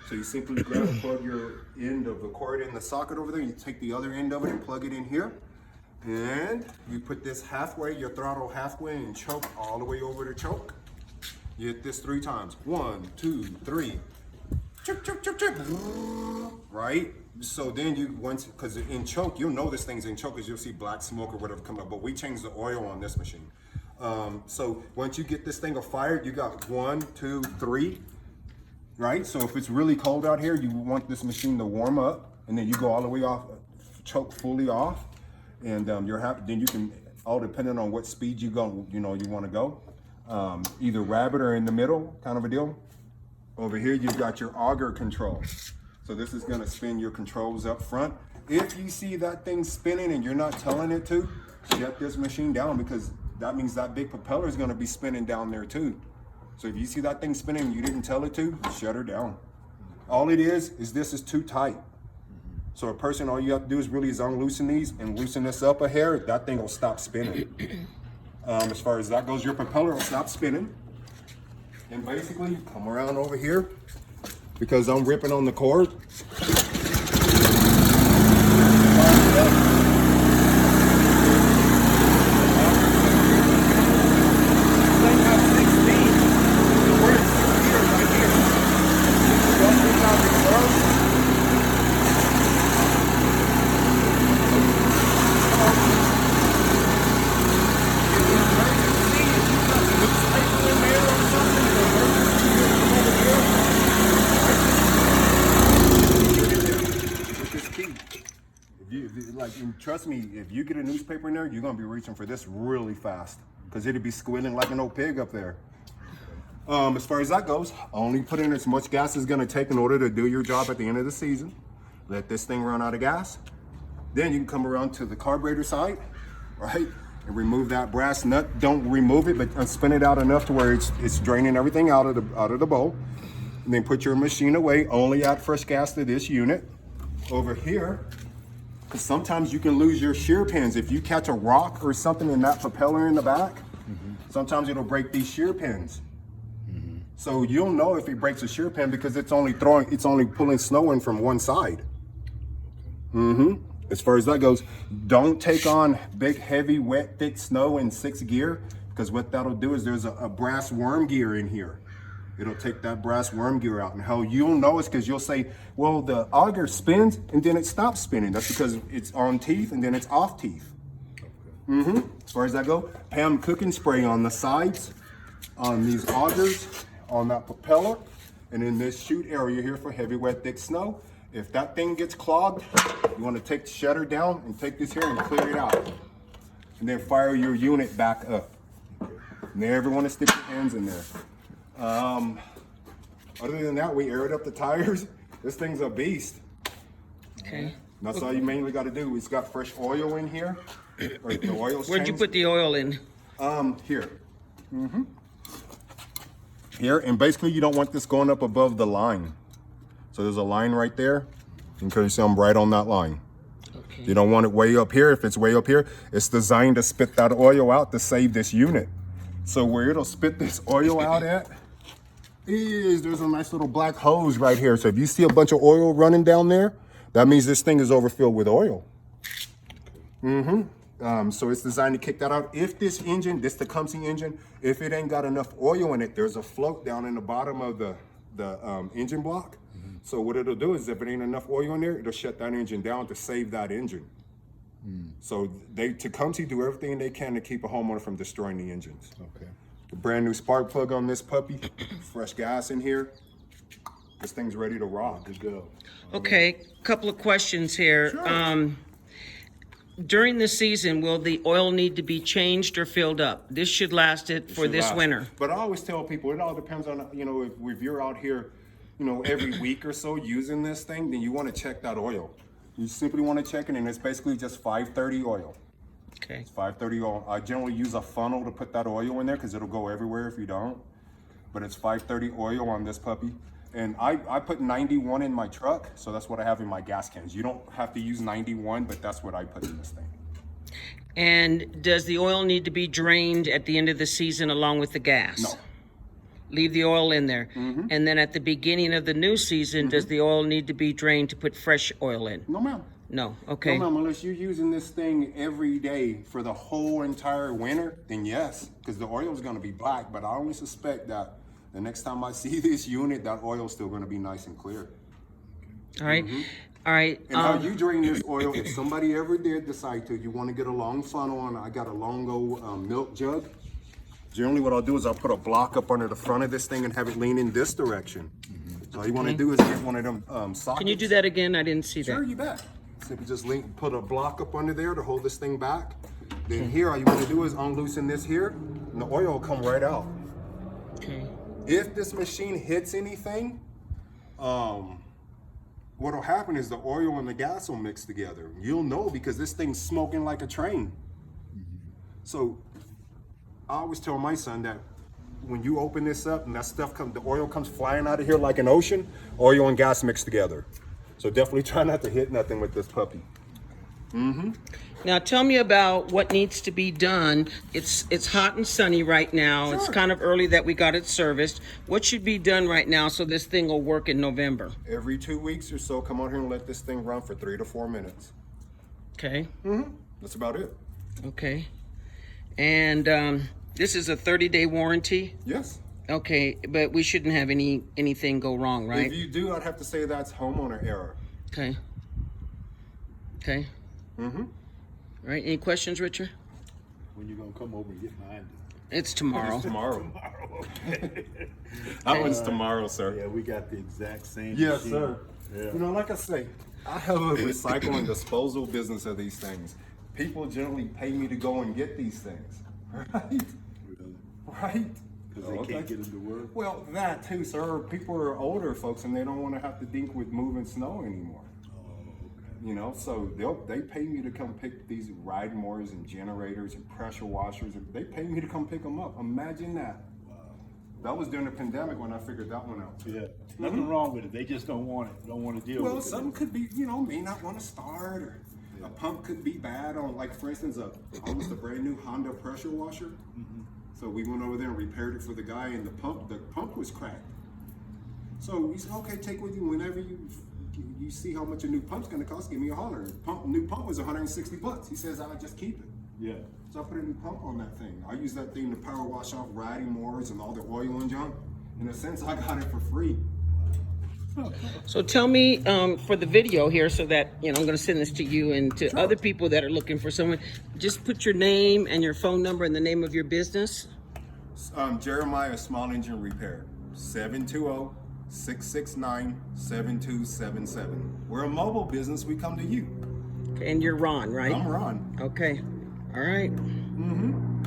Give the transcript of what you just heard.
So you simply grab and plug your end of the cord in the socket over there. You take the other end of it and plug it in here. And you put this halfway, your throttle halfway, and choke all the way over to choke. You hit this 3 times. 1, 2, 3. Chip, chip, chip, chip. Right? So then you, once, because in choke, you'll know this thing's in choke because you'll see black smoke or whatever come up, but we change the oil on this machine. So once you get this thing fired, you got 1, 2, 3, right? So if it's really cold out here, you want this machine to warm up, and then you go all the way off, choke fully off, and you're happy. Then you can, all depending on what speed you go, you want to go, either rabbit or in the middle, kind of a deal. Over here, you've got your auger control. So this is gonna spin your controls up front. If you see that thing spinning and you're not telling it to, shut this machine down, because that means that big propeller is gonna be spinning down there too. So if you see that thing spinning and you didn't tell it to, shut her down. All it is this is too tight. So a person, all you have to do is really unloosen these and loosen this up a hair, that thing will stop spinning. As far as that goes, your propeller will stop spinning. And basically, you come around over here, because I'm ripping on the cord. Trust me, if you get a newspaper in there, you're gonna be reaching for this really fast, because it'll be squealing like an old pig up there. As far as that goes, only put in as much gas as it's gonna take in order to do your job at the end of the season. Let this thing run out of gas. Then you can come around to the carburetor side, right? And remove that brass nut. Don't remove it, but spin it out enough to where it's draining everything out of the bowl. And then put your machine away. Only add fresh gas to this unit. Over here, sometimes you can lose your shear pins. If you catch a rock or something in that propeller in the back, sometimes it'll break these shear pins. So you'll know if it breaks a shear pin because it's only pulling snow in from one side. As far as that goes, don't take on big, heavy, wet, thick snow in 6th gear, because what that'll do is there's a brass worm gear in here. It'll take that brass worm gear out, and how you'll know is because you'll say, well, the auger spins and then it stops spinning. That's because it's on teeth and then it's off teeth. As far as that go, Pam cooking spray on the sides, on these augers, on that propeller, and in this chute area here for heavy, wet, thick snow. If that thing gets clogged, you want to take the shutter down and take this here and clear it out, and then fire your unit back up. Never want to stick your hands in there. Other than that, we aired up the tires. This thing's a beast. Okay. That's all you mainly got to do. It's got fresh oil in here. Or the oil's Where'd you put the oil in? Here. Here, and basically you don't want this going up above the line. So there's a line right there. You can see I'm right on that line. Okay. You don't want it way up here. If it's way up here, it's designed to spit that oil out to save this unit. So where it'll spit this oil out at there's a nice little black hose right here. So if you see a bunch of oil running down there, that means this thing is overfilled with oil. So it's designed to kick that out. If this engine, this Tecumseh engine, if it ain't got enough oil in it, there's a float down in the bottom of the engine block. So what it'll do is if it ain't enough oil in there, it'll shut that engine down to save that engine. So Tecumseh do everything they can to keep a homeowner from destroying the engines. Okay. The brand new spark plug on this puppy, fresh gas in here. This thing's ready to rock. Good go. Okay, couple of questions here. Sure. During the season, will the oil need to be changed or filled up? This should last it for this winter. But I always tell people, it all depends on, if you're out here, every week or so using this thing, then you want to check that oil. You simply want to check it, and it's basically just 530 oil. Okay. It's 530 oil. I generally use a funnel to put that oil in there because it'll go everywhere if you don't. But it's 530 oil on this puppy. And I put 91 in my truck, so that's what I have in my gas cans. You don't have to use 91, but that's what I put in this thing. And does the oil need to be drained at the end of the season along with the gas? No. Leave the oil in there. And then at the beginning of the new season, does the oil need to be drained to put fresh oil in? No, ma'am. No, okay. No, ma'am, unless you're using this thing every day for the whole entire winter, then yes, because the oil is going to be black. But I only suspect that the next time I see this unit, that oil is still going to be nice and clear. All right. All right. And how you drain this oil, if somebody ever did decide to, you want to get a long funnel on, I got a long old milk jug. Generally what I'll do is I'll put a block up under the front of this thing and have it lean in this direction. So all you want to do is get one of them sockets. Can you do that again? I didn't see that. Sure, you bet. So if you just put a block up under there to hold this thing back. Then here, all you want to do is unloosen this here, and the oil will come right out. Okay. If this machine hits anything, what'll happen is the oil and the gas will mix together. You'll know because this thing's smoking like a train. So I always tell my son that when you open this up and that stuff the oil comes flying out of here like an ocean, oil and gas mix together. So definitely try not to hit nothing with this puppy. Now tell me about what needs to be done. It's hot and sunny right now. Sure. It's kind of early that we got it serviced. What should be done right now so this thing will work in November? Every 2 weeks or so, come out here and let this thing run for 3 to 4 minutes. Okay. That's about it. Okay. And this is a 30-day warranty? Yes. Okay, but we shouldn't have anything go wrong, right? If you do, I'd have to say that's homeowner error. Okay. Okay. All right, any questions, Richard? When you gonna come over and get mine? It's tomorrow. Tomorrow. Okay. That one's tomorrow, sir. Yeah, we got the exact same. Yes, machine. sir. Yeah. You know, like I say, I have a recycle and disposal business of these things. People generally pay me to go and get these things, right? Really? Right. Because they can't get them to work. Well, that too, sir. People are older folks and they don't want to have to think with moving snow anymore. Oh, okay. You know, so they pay me to come pick these riding mowers and generators and pressure washers. And they pay me to come pick them up. Imagine that. Wow. That was during the pandemic when I figured that one out. Yeah. Nothing wrong with it. They just don't want it. Don't want to deal Well, with it. some could be, you know, may not want to start, or a pump could be bad on, like for instance, almost a brand new Honda pressure washer. So we went over there and repaired it for the guy, and the pump was cracked. So we said, okay, take with you whenever you see how much a new pump's gonna cost, give me a holler. New pump was 160 bucks. He says, I'll just keep it. Yeah. So I put a new pump on that thing. I use that thing to power wash off riding mowers and all the oil and junk. In a sense, I got it for free. So tell me for the video here, so that, you know, I'm going to send this to you and to other people that are looking for someone. Just put your name and your phone number and the name of your business. Jeremiah Small Engine Repair, 720-669-7277. We're a mobile business. We come to you. And you're Ron, right? I'm Ron. Okay. All right.